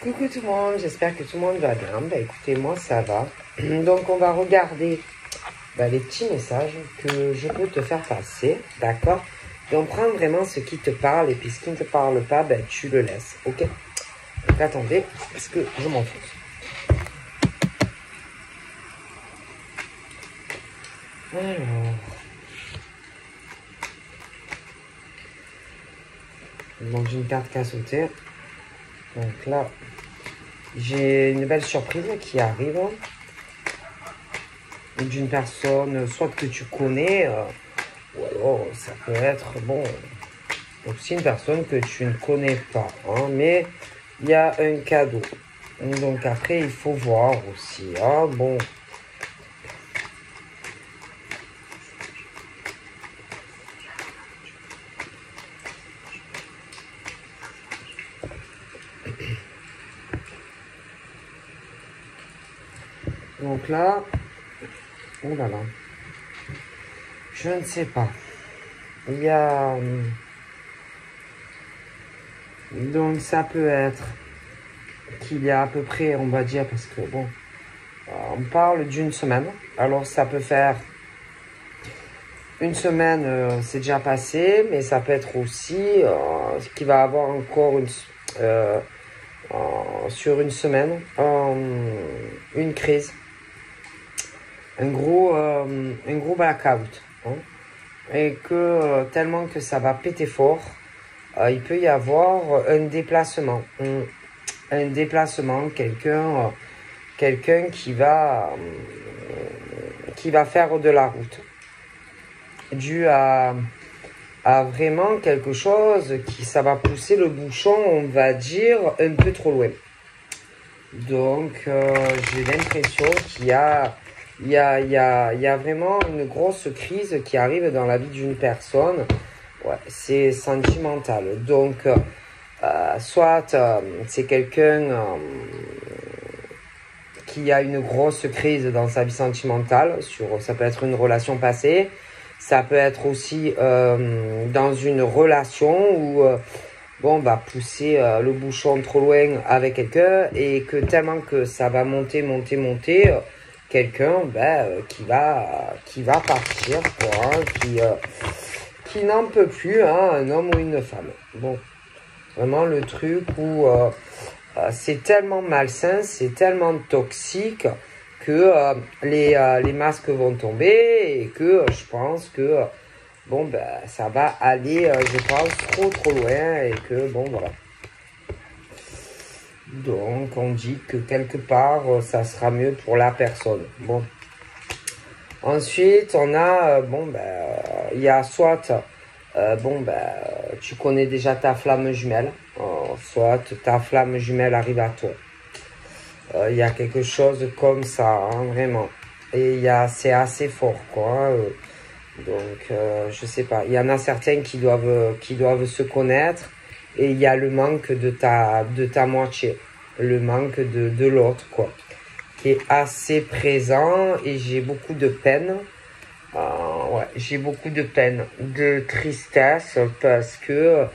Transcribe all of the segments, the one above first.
Coucou tout le monde, j'espère que tout le monde va bien. Bah écoutez, moi ça va. Donc on va regarder les petits messages que je peux te faire passer, d'accord? Donc prends vraiment ce qui te parle et puis ce qui ne te parle pas, tu le laisses, ok? Donc attendez, parce que je m'en fous. Alors... Donc j'ai une carte qui a sauté. Donc là, j'ai une belle surprise qui arrive d'une personne, soit que tu connais, ou alors ça peut être, bon, aussi une personne que tu ne connais pas, hein, mais il y a un cadeau. Donc après, il faut voir aussi, hein, bon. Donc là, oh là là, je ne sais pas. Il y a... Donc ça peut être qu'il y a à peu près, on va dire, parce que bon, on parle d'une semaine. Alors ça peut faire une semaine, c'est déjà passé, mais ça peut être aussi qu'il va avoir encore sur une semaine une crise. Un gros blackout, hein, et que tellement que ça va péter fort, il peut y avoir un déplacement, quelqu'un qui va faire de la route, dû à vraiment quelque chose ça va pousser le bouchon, on va dire, un peu trop loin. Donc j'ai l'impression qu'il y a vraiment une grosse crise qui arrive dans la vie d'une personne. Ouais, c'est sentimental. Donc, soit c'est quelqu'un qui a une grosse crise dans sa vie sentimentale. Ça peut être une relation passée. Ça peut être aussi dans une relation où pousser le bouchon trop loin avec quelqu'un et que tellement que ça va monter, quelqu'un qui va partir, quoi, qui n'en peut plus, hein, un homme ou une femme. Bon, vraiment le truc où c'est tellement malsain, c'est tellement toxique que les masques vont tomber et que je pense que ça va aller, je pense, trop loin et que voilà. Donc, on dit que quelque part, ça sera mieux pour la personne. Bon. Ensuite, on a, il y a soit, tu connais déjà ta flamme jumelle, soit ta flamme jumelle arrive à toi. Il y a quelque chose comme ça, hein, vraiment. Et c'est assez fort, quoi. Donc, je sais pas. Il y en a certains qui doivent se connaître. Et il y a le manque de ta moitié, le manque de l'autre, quoi, qui est assez présent. Et j'ai beaucoup de peine, j'ai beaucoup de peine, de tristesse, parce que,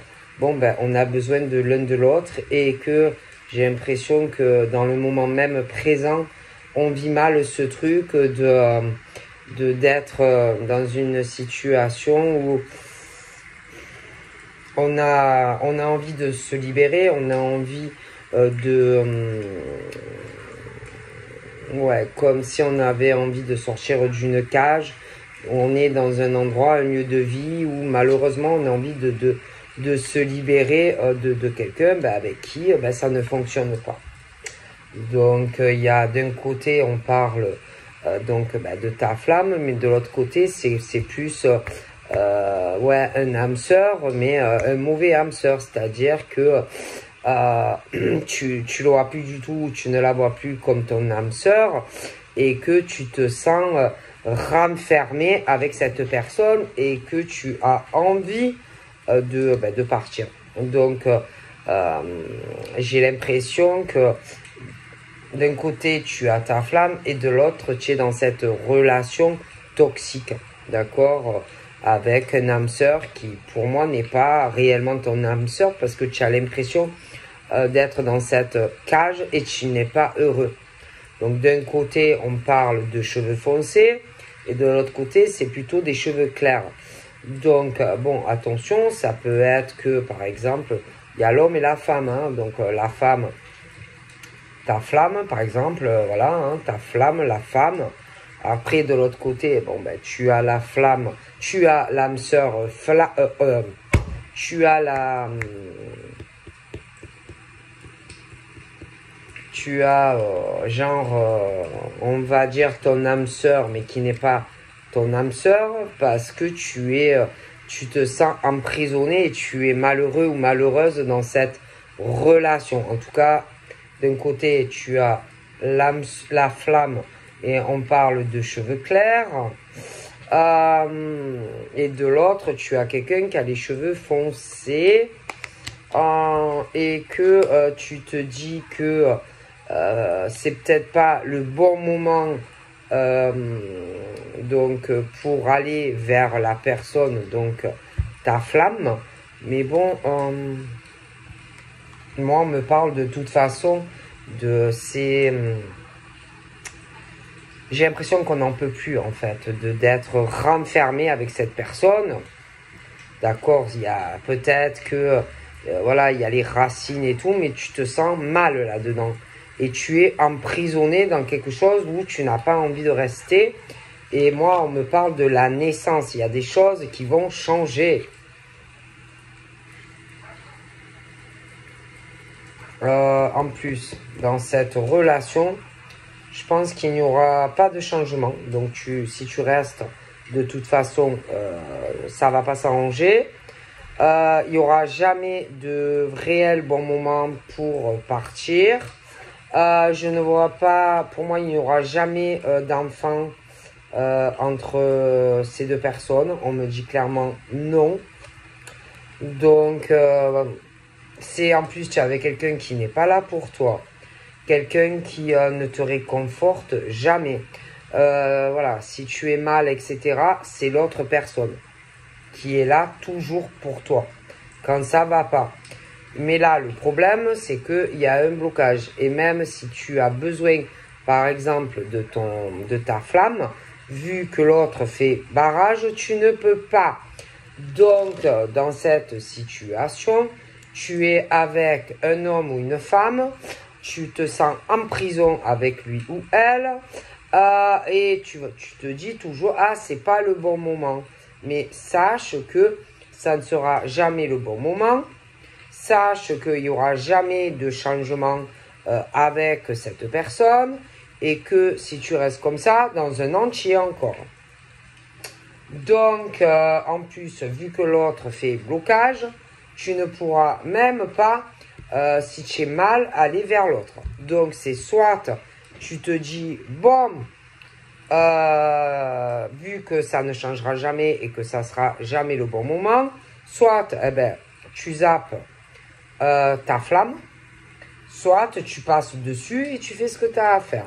on a besoin de l'un de l'autre et que j'ai l'impression que dans le moment même présent, on vit mal ce truc d'être dans une situation où on a envie de se libérer, on a envie comme si on avait envie de sortir d'une cage. On est dans un endroit, un lieu de vie où malheureusement on a envie de se libérer de quelqu'un avec qui ça ne fonctionne pas. Donc il y a d'un côté on parle de ta flamme, mais de l'autre côté c'est plus... un âme sœur, mais un mauvais âme sœur, c'est-à-dire que tu le vois plus du tout, tu ne la vois plus comme ton âme sœur et que tu te sens renfermé avec cette personne et que tu as envie de partir. Donc j'ai l'impression que d'un côté tu as ta flamme et de l'autre tu es dans cette relation toxique, d'accord, avec une âme sœur qui pour moi n'est pas réellement ton âme sœur, parce que tu as l'impression d'être dans cette cage et tu n'es pas heureux. Donc d'un côté, on parle de cheveux foncés et de l'autre côté, c'est plutôt des cheveux clairs. Donc bon, attention, ça peut être que par exemple, il y a l'homme et la femme. Hein, donc la femme, ta flamme par exemple, voilà, hein, ta flamme, la femme. Après de l'autre côté, bon ben tu as la flamme, tu as l'âme sœur, tu as la... Tu as on va dire ton âme sœur, mais qui n'est pas ton âme sœur, parce que tu te sens emprisonné et tu es malheureux ou malheureuse dans cette relation. En tout cas, d'un côté, tu as la flamme et on parle de cheveux clairs. Et de l'autre, tu as quelqu'un qui a les cheveux foncés et que tu te dis que c'est peut-être pas le bon moment donc pour aller vers la personne, donc ta flamme. Mais bon, moi on me parle de toute façon de ces... J'ai l'impression qu'on n'en peut plus en fait, d'être renfermé avec cette personne. D'accord, il y a peut-être que voilà, il y a les racines et tout, mais tu te sens mal là-dedans. Et tu es emprisonné dans quelque chose où tu n'as pas envie de rester. Et moi, on me parle de la naissance. Il y a des choses qui vont changer. En plus, dans cette relation, je pense qu'il n'y aura pas de changement. Donc, si tu restes, de toute façon, ça va pas s'arranger. Il n'y aura jamais de réel bon moment pour partir. Je ne vois pas, pour moi, il n'y aura jamais d'enfant entre ces deux personnes. On me dit clairement non. Donc, c'est en plus, tu es avec quelqu'un qui n'est pas là pour toi. Quelqu'un qui ne te réconforte jamais. Voilà, si tu es mal, etc., c'est l'autre personne qui est là toujours pour toi. Quand ça va pas. Mais là, le problème, c'est qu'il y a un blocage. Et même si tu as besoin, par exemple, de ta flamme, vu que l'autre fait barrage, tu ne peux pas. Donc, dans cette situation, tu es avec un homme ou une femme, tu te sens en prison avec lui ou elle, et tu te dis toujours, ah, c'est pas le bon moment. Mais sache que ça ne sera jamais le bon moment. Sache qu'il n'y aura jamais de changement avec cette personne et que si tu restes comme ça, dans un entier encore. Donc, en plus, vu que l'autre fait blocage, tu ne pourras même pas, si tu es mal, aller vers l'autre. Donc, c'est soit tu te dis, bon, vu que ça ne changera jamais et que ça sera jamais le bon moment, soit, eh ben, tu zappes ta flamme, soit tu passes dessus et tu fais ce que tu as à faire.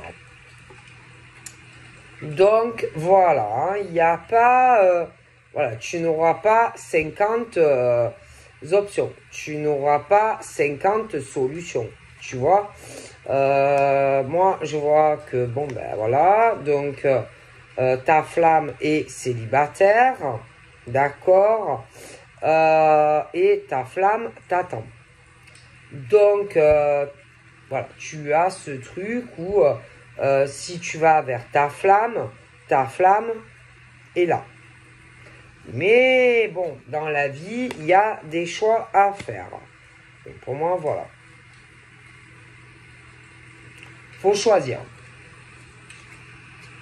Donc voilà, il n'y a pas, voilà, tu n'auras pas 50 options, tu n'auras pas 50 solutions, tu vois. Moi je vois que bon ben voilà, donc ta flamme est célibataire, d'accord, et ta flamme t'attend. Donc, voilà, tu as ce truc où si tu vas vers ta flamme est là. Mais bon, dans la vie, il y a des choix à faire. Donc, pour moi, voilà. Faut choisir.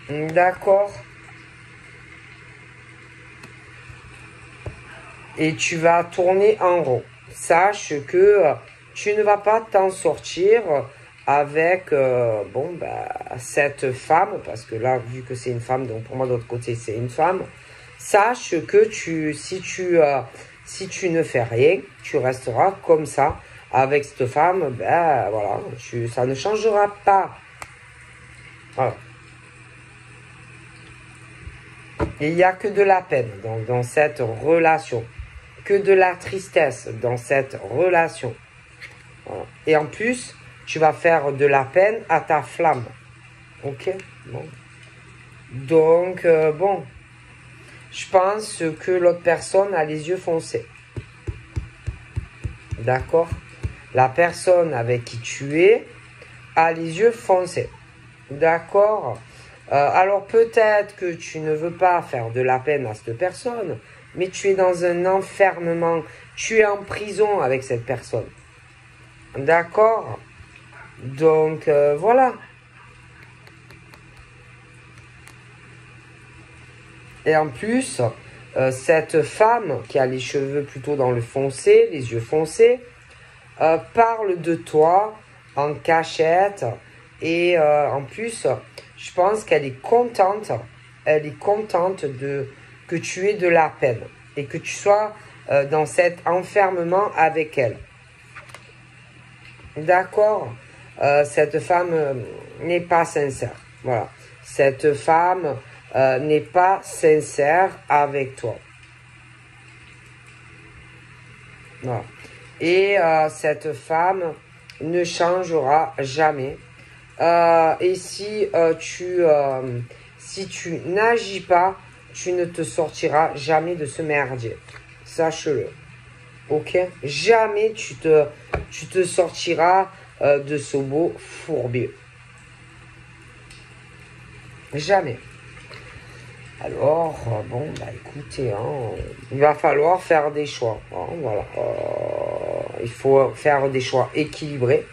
D'accord. Et tu vas tourner en rond. Sache que tu ne vas pas t'en sortir avec bon, bah, cette femme, parce que là, vu que c'est une femme, donc pour moi, de l'autre côté, c'est une femme. Sache que si tu ne fais rien, tu resteras comme ça avec cette femme, ben voilà, ça ne changera pas. Voilà. Et il n'y a que de la peine dans cette relation, que de la tristesse dans cette relation. Voilà. Et en plus, tu vas faire de la peine à ta flamme. Ok? Bon. Donc, bon. Je pense que l'autre personne a les yeux foncés. D'accord? La personne avec qui tu es a les yeux foncés. D'accord? Alors peut-être que tu ne veux pas faire de la peine à cette personne, mais tu es dans un enfermement. Tu es en prison avec cette personne. D'accord? Donc, voilà. Et en plus, cette femme qui a les cheveux plutôt dans le foncé, les yeux foncés, parle de toi en cachette. Et en plus, je pense qu'elle est contente. Elle est contente que tu aies de la peine. Et que tu sois dans cet enfermement avec elle. D'accord? Cette femme n'est pas sincère. Voilà. Cette femme n'est pas sincère avec toi. Voilà. Et cette femme ne changera jamais. Et si tu n'agis pas, tu ne te sortiras jamais de ce merdier. Sache-le. Ok? Jamais tu te sortiras de ce beau fourbier. Jamais. Alors, bon, bah écoutez, hein, il va falloir faire des choix. Hein, voilà. Il faut faire des choix équilibrés.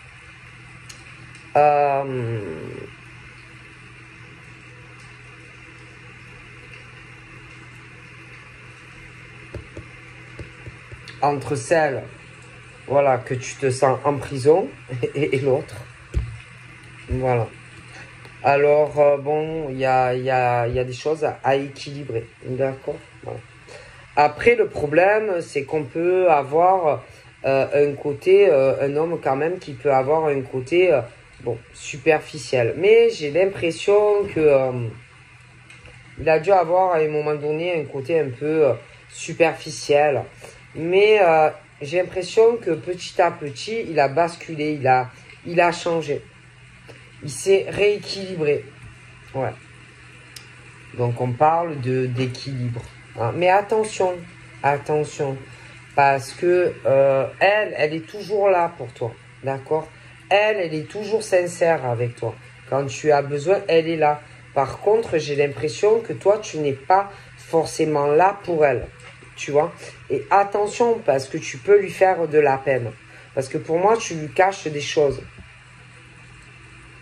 Entre celle, voilà, que tu te sens en prison et l'autre. Voilà. Alors, bon, il y a des choses à équilibrer. D'accord? Voilà. Après, le problème, c'est qu'on peut avoir un côté, un homme quand même qui peut avoir un côté, bon, superficiel. Mais j'ai l'impression que il a dû avoir à un moment donné un côté un peu superficiel. Mais j'ai l'impression que petit à petit, il a basculé, il a changé. Il s'est rééquilibré. Ouais. Donc on parle d'équilibre. Hein. Mais attention, attention. Parce que elle est toujours là pour toi. D'accord? Elle est toujours sincère avec toi. Quand tu as besoin, elle est là. Par contre, j'ai l'impression que toi, tu n'es pas forcément là pour elle. Tu vois? Et attention, parce que tu peux lui faire de la peine. Parce que pour moi, tu lui caches des choses.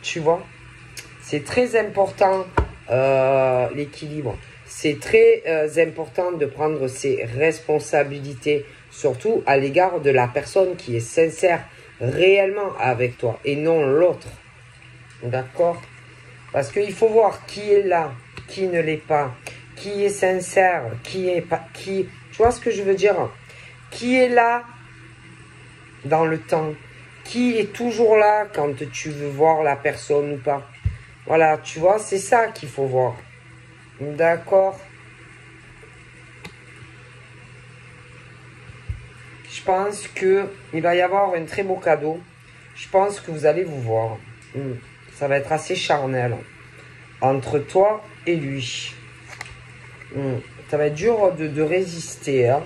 Tu vois? C'est très important, l'équilibre. C'est très important de prendre ses responsabilités, surtout à l'égard de la personne qui est sincère réellement avec toi et non l'autre. D'accord? Parce qu'il faut voir qui est là, qui ne l'est pas, qui est sincère, qui est pas, qui... Tu vois ce que je veux dire? Qui est là dans le temps? Qui est toujours là quand tu veux voir la personne ou pas? Voilà, tu vois, c'est ça qu'il faut voir. D'accord? Je pense qu'il va y avoir un très beau cadeau. Je pense que vous allez vous voir. Ça va être assez charnel. Entre toi et lui. Ça va être dur de résister. Hein.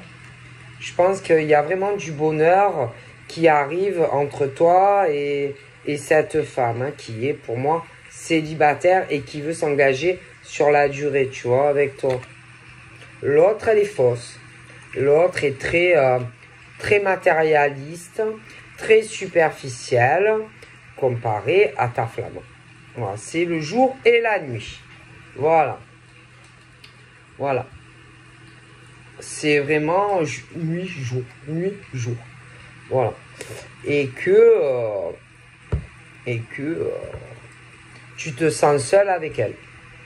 Je pense qu'il y a vraiment du bonheur qui arrive entre toi et cette femme. Hein, qui est pour moi célibataire et qui veut s'engager sur la durée. Tu vois, avec toi. L'autre, elle est fausse. L'autre est très matérialiste, très superficielle, comparé à ta flamme. Voilà, c'est le jour et la nuit. Voilà. Voilà. C'est vraiment nuit, jour, nuit, jour. Voilà. Et que tu te sens seul avec elle.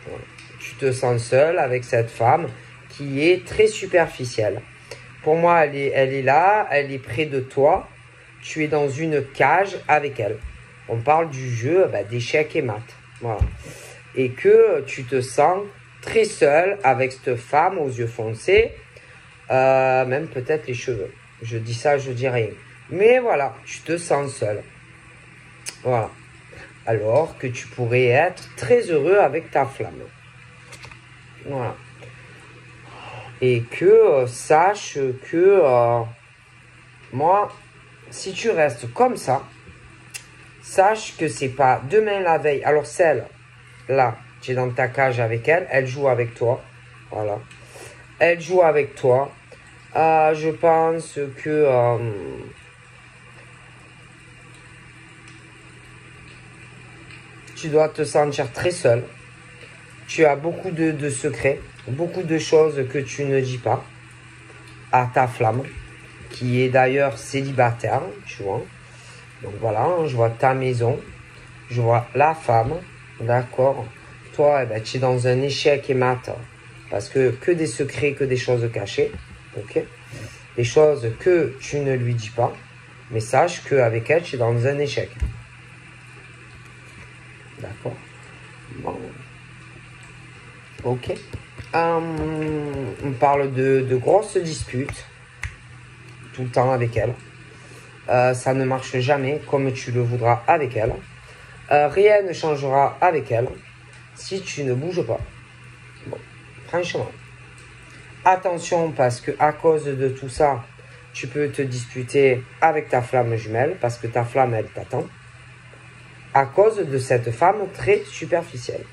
Voilà. Tu te sens seul avec cette femme qui est très superficielle. Pour moi, elle est là, elle est près de toi. Tu es dans une cage avec elle. On parle du jeu d'échecs et maths. Voilà. Et que tu te sens très seul avec cette femme aux yeux foncés. Même peut-être les cheveux. Je dis ça, je dis rien. Mais voilà, tu te sens seul. Voilà. Alors que tu pourrais être très heureux avec ta flamme. Voilà. Et que sache que moi, si tu restes comme ça, sache que c'est pas demain la veille. Alors celle, là, tu es dans ta cage avec elle, elle joue avec toi. Voilà. Elle joue avec toi. Je pense que tu dois te sentir très seul. Tu as beaucoup de secrets, beaucoup de choses que tu ne dis pas à ta flamme, qui est d'ailleurs célibataire, tu vois. Donc voilà, je vois ta maison, je vois la femme, d'accord. Toi, eh ben, tu es dans un échec et mat, parce que des secrets, que des choses cachées, ok. Des choses que tu ne lui dis pas, mais sache qu'avec elle, tu es dans un échec. D'accord. Bon. Ok. On parle de grosses disputes tout le temps avec elle. Ça ne marche jamais comme tu le voudras avec elle. Rien ne changera avec elle si tu ne bouges pas. Bon, franchement. Attention parce que à cause de tout ça, tu peux te disputer avec ta flamme jumelle parce que ta flamme, elle t'attend. À cause de cette femme très superficielle.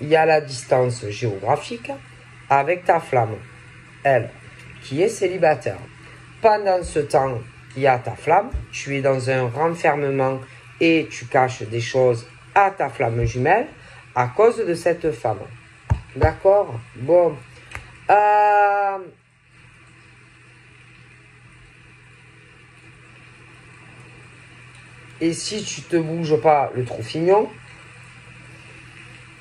Il y a la distance géographique avec ta flamme, elle, qui est célibataire. Pendant ce temps, il y a ta flamme, tu es dans un renfermement et tu caches des choses à ta flamme jumelle à cause de cette femme. D'accord? Bon. Et si tu te bouges pas le troufignon,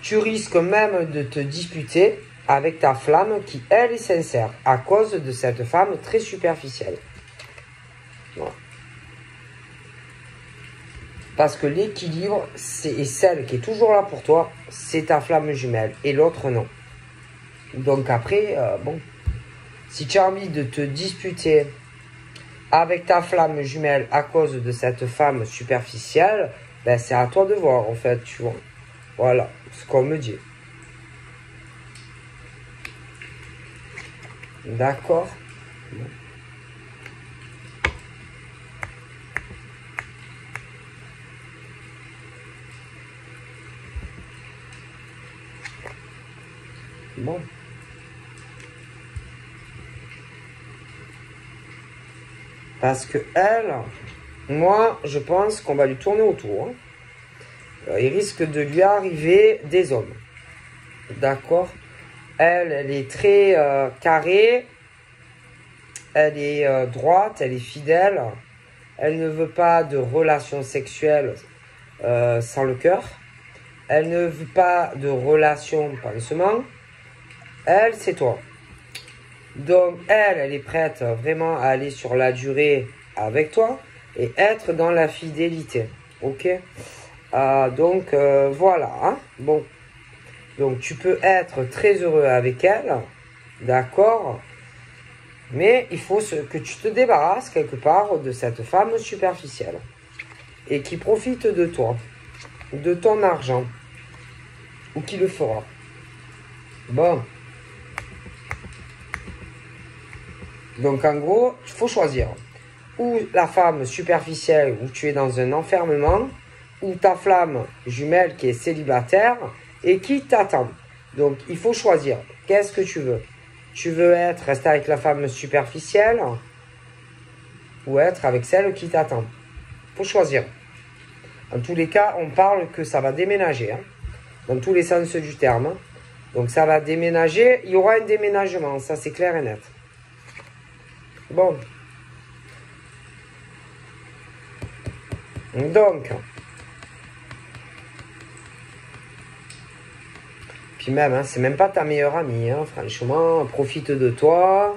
tu risques même de te disputer avec ta flamme qui, elle, est sincère à cause de cette femme très superficielle. Voilà. Parce que l'équilibre, c'est celle qui est toujours là pour toi, c'est ta flamme jumelle et l'autre non. Donc après, bon, si tu as envie de te disputer avec ta flamme jumelle à cause de cette femme superficielle, ben c'est à toi de voir en fait, tu vois. Voilà, ce qu'on me dit. D'accord. Bon. Parce que elle, moi, je pense qu'on va lui tourner autour. Hein. Il risque de lui arriver des hommes. D'accord. Elle est très carrée. Elle est droite, elle est fidèle. Elle ne veut pas de relations sexuelles sans le cœur. Elle ne veut pas de relations pansement. Elle, c'est toi. Donc, elle est prête vraiment à aller sur la durée avec toi et être dans la fidélité. Ok? Donc, voilà. Hein? Bon. Donc, tu peux être très heureux avec elle. D'accord? Mais il faut que tu te débarrasses quelque part de cette femme superficielle. Et qui profite de toi. De ton argent. Ou qui le fera. Bon. Donc en gros, il faut choisir. Ou la femme superficielle où tu es dans un enfermement, ou ta flamme jumelle qui est célibataire et qui t'attend. Donc il faut choisir. Qu'est-ce que tu veux? Tu veux rester avec la femme superficielle ou être avec celle qui t'attend? Il faut choisir. En tous les cas, on parle que ça va déménager. Hein, dans tous les sens du terme. Donc ça va déménager. Il y aura un déménagement. Ça, c'est clair et net. Bon. Donc. Puis même, hein, c'est même pas ta meilleure amie. Hein, franchement, profite de toi.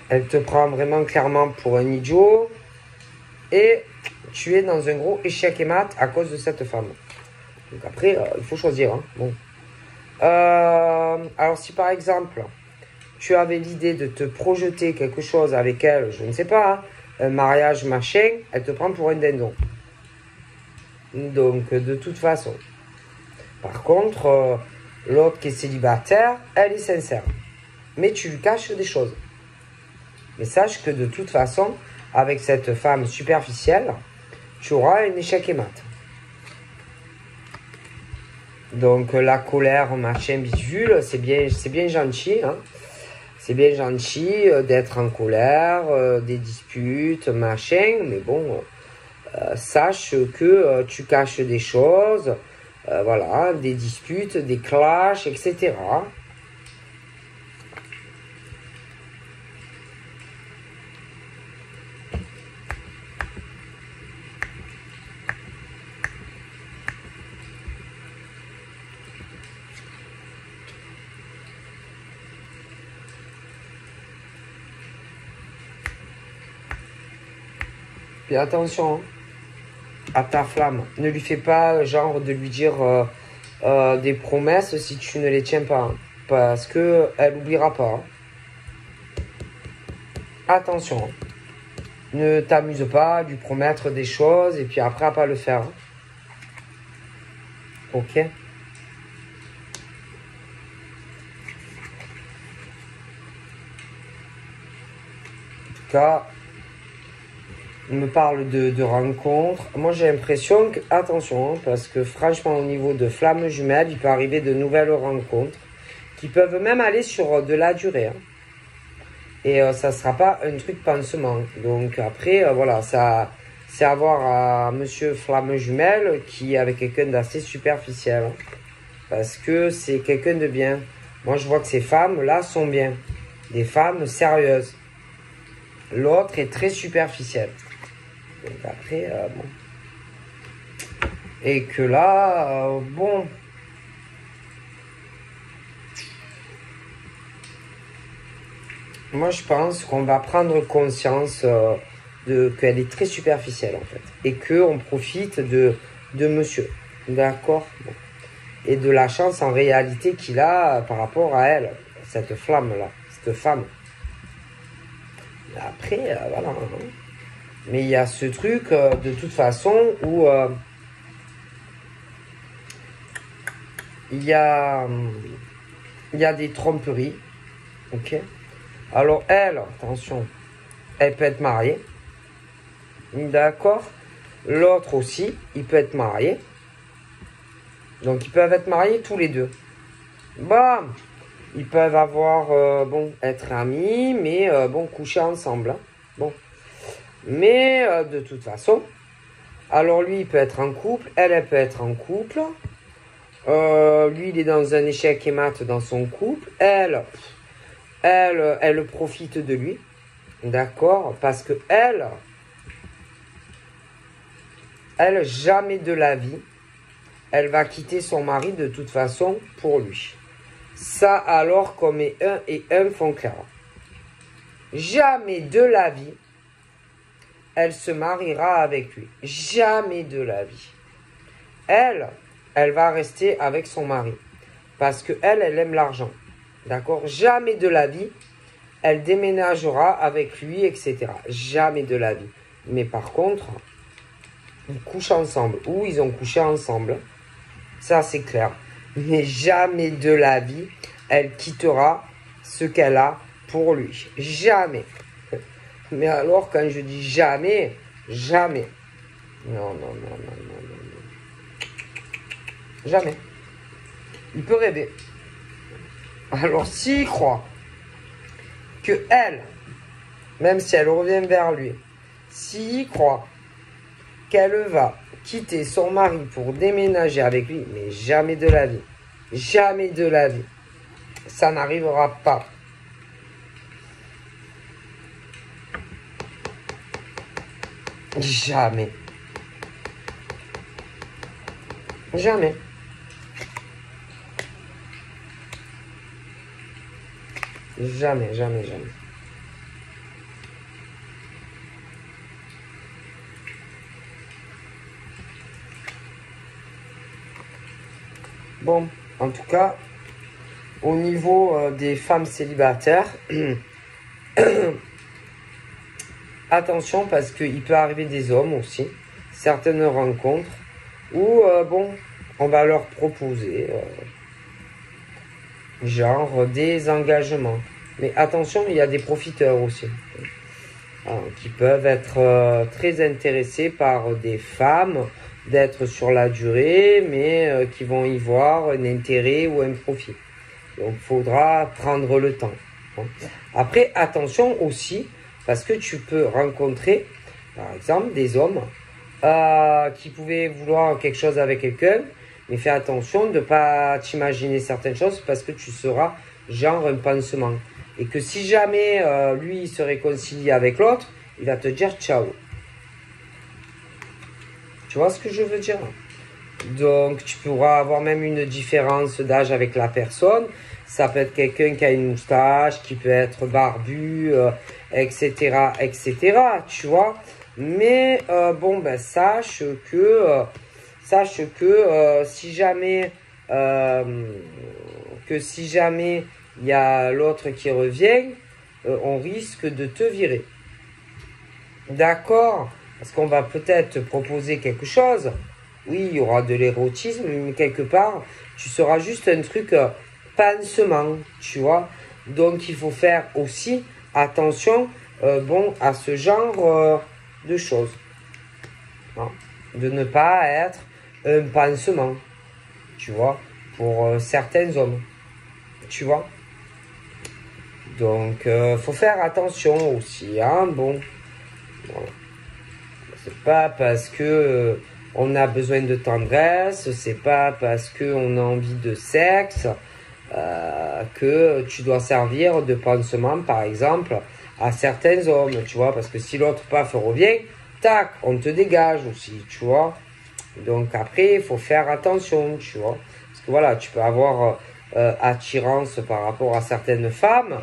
Elle te prend vraiment clairement pour un idiot. Et tu es dans un gros échec et mat à cause de cette femme. Donc après, il faut choisir. Hein. Bon. Alors si par exemple, tu avais l'idée de te projeter quelque chose avec elle, je ne sais pas, hein, un mariage, machin, elle te prend pour un dindon. Donc, de toute façon. Par contre, l'autre qui est célibataire, elle est sincère. Mais tu lui caches des choses. Mais sache que de toute façon, avec cette femme superficielle, tu auras un échec et mat. Donc, la colère, machin, bidule, c'est bien gentil, hein. C'est bien gentil d'être en colère, des disputes, machin, mais bon, sache que tu caches des choses, voilà, des disputes, des clashs, etc. Puis attention à ta flamme, ne lui fais pas genre de lui dire des promesses si tu ne les tiens pas, hein, parce que elle n'oubliera pas. Hein. Attention, hein. Ne t'amuse pas à lui promettre des choses et puis après à pas le faire. Hein. Ok. En tout cas, on me parle de rencontres. Moi, j'ai l'impression que, attention, hein, parce que franchement, au niveau de flammes jumelles, il peut arriver de nouvelles rencontres qui peuvent même aller sur de la durée. Hein. Et ça ne sera pas un truc pansement. Donc après, voilà, ça, c'est à voir à monsieur flamme jumelle qui est avec quelqu'un d'assez superficiel. Hein, parce que c'est quelqu'un de bien. Moi, je vois que ces femmes-là sont bien. Des femmes sérieuses. L'autre est très superficielle. Donc après, bon. Et que là, bon. Moi, je pense qu'on va prendre conscience qu'elle est très superficielle, en fait. Et qu'on profite de monsieur. D'accord, bon. Et de la chance, en réalité, qu'il a par rapport à elle. Cette flamme-là. Cette femme. Après, voilà. Hein. Mais il y a ce truc, de toute façon, où il y a des tromperies. Ok. Alors, elle, attention, elle peut être mariée. D'accord. L'autre aussi, il peut être marié. Donc, ils peuvent être mariés tous les deux. Bam. Ils peuvent avoir, bon, être amis, mais bon, coucher ensemble. Hein. Bon. Mais de toute façon, alors lui, il peut être en couple, elle peut être en couple. Lui, il est dans un échec et mat dans son couple. Elle profite de lui. D'accord? Parce que elle, jamais de la vie, elle va quitter son mari de toute façon pour lui. Ça, alors, comme un et un font clair. Jamais de la vie, elle se mariera avec lui. Jamais de la vie. Elle va rester avec son mari. Parce que elle aime l'argent. D'accord? Jamais de la vie, elle déménagera avec lui, etc. Jamais de la vie. Mais par contre, ils couchent ensemble. Ou ils ont couché ensemble. Ça, c'est clair. Mais jamais de la vie, elle quittera ce qu'elle a pour lui. Jamais. Mais alors, quand je dis jamais, jamais. Non, non, non, non, non, non, non. Jamais. Il peut rêver. Alors, s'il croit que elle, même si elle revient vers lui, s'il croit qu'elle va quitter son mari pour déménager avec lui, mais jamais de la vie. Jamais de la vie. Ça n'arrivera pas. Jamais. Jamais. Jamais, jamais, jamais. Bon, en tout cas, au niveau des femmes célibataires, attention parce qu'il peut arriver des hommes aussi, certaines rencontres, où bon, on va leur proposer genre des engagements. Mais attention, il y a des profiteurs aussi, qui peuvent être très intéressés par des femmes, d'être sur la durée, mais qui vont y voir un intérêt ou un profit. Donc, il faudra prendre le temps. Après, attention aussi, parce que tu peux rencontrer, par exemple, des hommes qui pouvaient vouloir quelque chose avec quelqu'un, mais fais attention de ne pas t'imaginer certaines choses parce que tu seras genre un pansement. Et que si jamais lui il se réconcilie avec l'autre, il va te dire ciao. Tu vois ce que je veux dire? Donc tu pourras avoir même une différence d'âge avec la personne. Ça peut être quelqu'un qui a une moustache, qui peut être barbu, etc., etc. Tu vois? Mais bon, ben sache que si jamais il y a l'autre qui revient, on risque de te virer. D'accord? Parce qu'on va peut-être te proposer quelque chose. Oui, il y aura de l'érotisme, mais quelque part, tu seras juste un truc pansement, tu vois. Donc, il faut faire aussi attention bon, à ce genre de choses. Hein? De ne pas être un pansement, tu vois, pour certains hommes, tu vois. Donc, faut faire attention aussi, hein, bon. Voilà. C'est pas parce que on a besoin de tendresse, c'est pas parce qu'on a envie de sexe que tu dois servir de pansement, par exemple, à certains hommes, tu vois, parce que si l'autre paf revient, tac, on te dégage aussi, tu vois. Donc après, il faut faire attention, tu vois. Parce que voilà, tu peux avoir attirance par rapport à certaines femmes,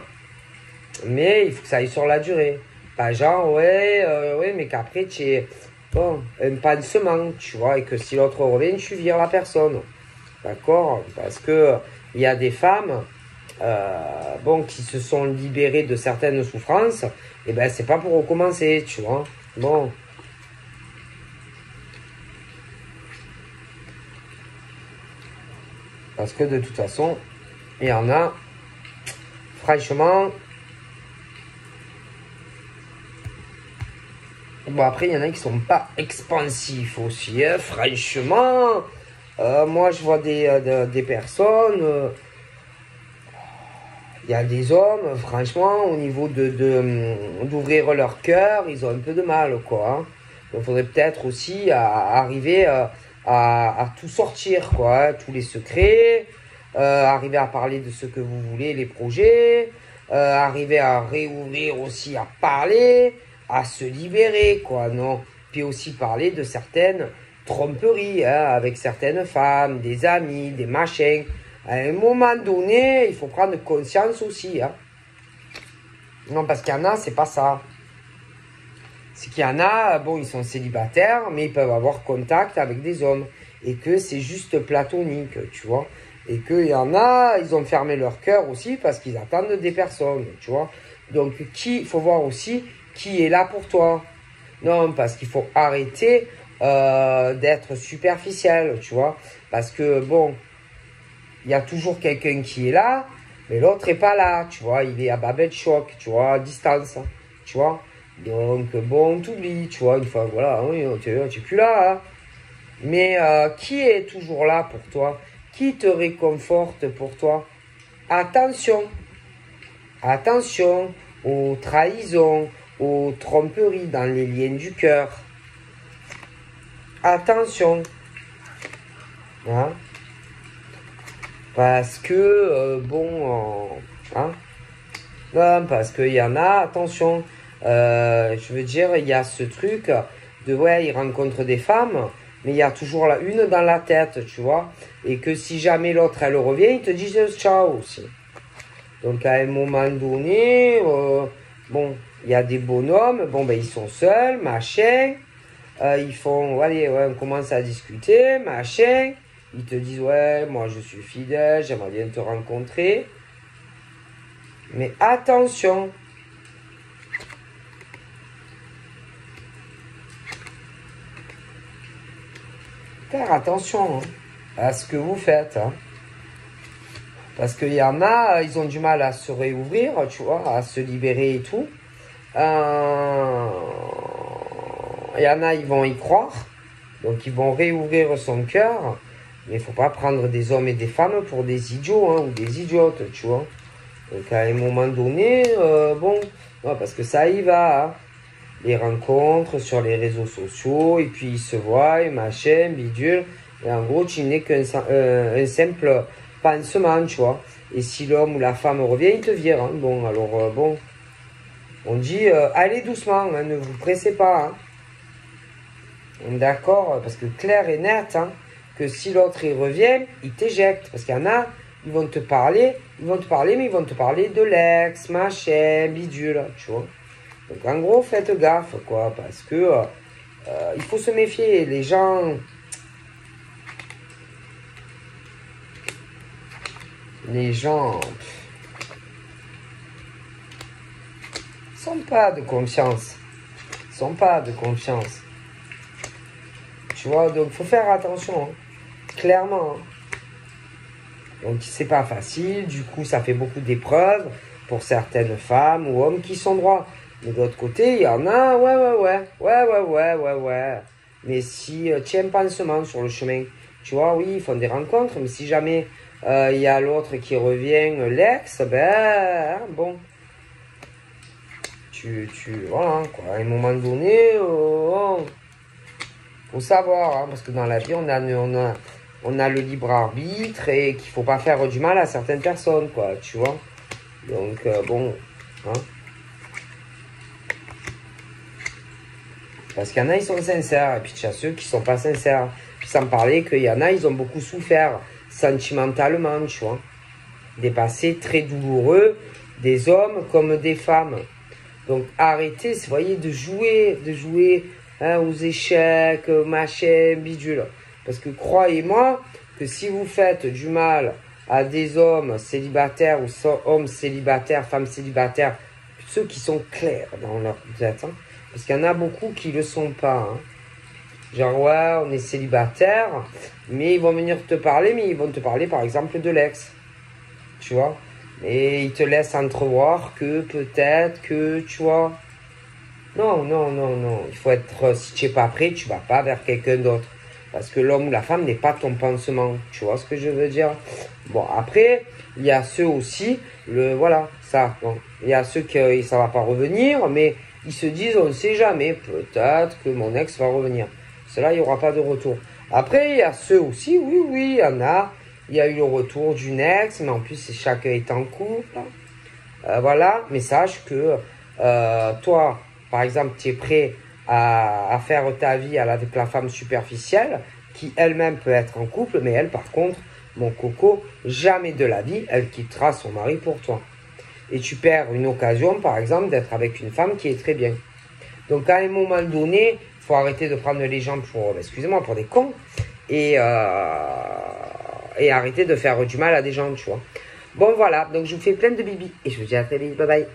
mais il faut que ça aille sur la durée. Pas genre, ouais, mais qu'après, tu es bon, un pansement, tu vois, et que si l'autre revient, tu vires la personne. D'accord? Parce que il y a des femmes, bon, qui se sont libérées de certaines souffrances, et ben, c'est pas pour recommencer, tu vois. Bon. Parce que de toute façon, il y en a, franchement. Bon, après, il y en a qui sont pas expansifs aussi, hein, franchement. Moi, je vois des personnes. Il y a des hommes, franchement, au niveau d'ouvrir leur cœur, ils ont un peu de mal, quoi. Hein. Donc, il faudrait peut-être aussi arriver à tout sortir, quoi. Hein, tous les secrets, arriver à parler de ce que vous voulez, les projets, arriver à réouvrir aussi, à parler, à se libérer, quoi, non? Puis aussi parler de certaines tromperies, hein, avec certaines femmes, des amis, des machins. À un moment donné, il faut prendre conscience aussi. Hein. Non, parce qu'il y en a, c'est pas ça. C'est qu'il y en a, bon, ils sont célibataires, mais ils peuvent avoir contact avec des hommes. Et que c'est juste platonique, tu vois. Et qu'il y en a, ils ont fermé leur cœur aussi parce qu'ils attendent des personnes, tu vois. Donc, il faut voir aussi qui est là pour toi. Non, parce qu'il faut arrêter d'être superficiel, tu vois. Parce que, bon, il y a toujours quelqu'un qui est là, mais l'autre n'est pas là, tu vois. Il est à Babel choc, tu vois, à distance, tu vois. Donc, bon, t'oublies, tu vois, une fois, voilà, tu n'es plus là. Hein. Mais qui est toujours là pour toi? Qui te réconforte pour toi? Attention, attention aux trahisons, aux tromperies dans les liens du cœur. Attention. Hein? Parce que, bon, hein? Non, parce qu'il y en a, attention, je veux dire, il y a ce truc de, ouais, ils rencontrent des femmes, mais il y a toujours la une dans la tête, tu vois, et que si jamais l'autre, elle revient, ils te disent ciao aussi. Donc, à un moment donné, bon, il y a des bonhommes, bon, ben, ils sont seuls, machin, ils font, allez, ouais, on commence à discuter, machin, Ils te disent, ouais, moi je suis fidèle, j'aimerais bien te rencontrer. Mais attention. Faire attention à ce que vous faites. Parce qu'il y en a, ils ont du mal à se réouvrir, tu vois, à se libérer et tout. Il y en a, ils vont y croire. Donc, ils vont réouvrir son cœur. Mais il ne faut pas prendre des hommes et des femmes pour des idiots ou des idiotes, tu vois. Donc, à un moment donné, bon, parce que ça y va. Les rencontres sur les réseaux sociaux, et puis ils se voient, et machin, bidule. Et en gros, tu n'es qu'un simple pansement, tu vois. Et si l'homme ou la femme revient, il te vire. Bon, alors, bon. On dit, allez doucement, ne vous pressez pas. D'accord, parce que clair et net, que si l'autre il revient, il t'éjecte. Parce qu'il y en a, ils vont te parler, mais ils vont te parler de l'ex, machin, bidule, tu vois. Donc en gros, faites gaffe, quoi, parce que il faut se méfier. Les gens sont pas de confiance. Tu vois, donc faut faire attention, clairement. Donc c'est pas facile, du coup ça fait beaucoup d'épreuves pour certaines femmes ou hommes qui sont droits. Mais de l'autre côté, il y en a, ouais. Mais si tu as un pansement sur le chemin, tu vois, oui, ils font des rencontres, mais si jamais il y a l'autre qui revient, l'ex, ben, bon, voilà, quoi, à un moment donné, faut savoir, parce que dans la vie, on a le libre arbitre et qu'il faut pas faire du mal à certaines personnes, quoi, tu vois. Donc, bon, Parce qu'il y en a, ils sont sincères, et puis il y a ceux qui sont pas sincères. Puis sans parler qu'il y en a, ils ont beaucoup souffert sentimentalement, tu vois. Des passés très douloureux, des hommes comme des femmes. Donc arrêtez, vous voyez, de jouer aux échecs, machin, bidule. Parce que croyez-moi que si vous faites du mal à des hommes célibataires ou hommes célibataires, femmes célibataires, ceux qui sont clairs dans leur tête, parce qu'il y en a beaucoup qui ne le sont pas. Genre, ouais, on est célibataire, mais ils vont venir te parler, mais ils vont te parler par exemple de l'ex. Tu vois? Et ils te laissent entrevoir que peut-être que, tu vois. Non. Il faut être, si tu n'es pas prêt, tu ne vas pas vers quelqu'un d'autre. Parce que l'homme ou la femme n'est pas ton pansement. Tu vois ce que je veux dire? Bon, après, il y a ceux aussi, voilà, ça. Bon, il y a ceux qui ça va pas revenir, mais ils se disent, on ne sait jamais, peut-être que mon ex va revenir. Cela, il n'y aura pas de retour. Après, il y a ceux aussi, oui, il y en a. Il y a eu le retour d'une ex, mais en plus, chacun est en couple. Voilà, mais sache que toi, par exemple, tu es prêt à faire ta vie avec la femme superficielle, qui elle-même peut être en couple, mais elle, par contre, mon coco, jamais de la vie, elle quittera son mari pour toi. Et tu perds une occasion, par exemple, d'être avec une femme qui est très bien. Donc, à un moment donné, il faut arrêter de prendre les gens pour, excusez-moi, pour des cons, et arrêter de faire du mal à des gens, tu vois. Bon, voilà, donc je vous fais plein de bibis, et je vous dis à très vite, bye bye.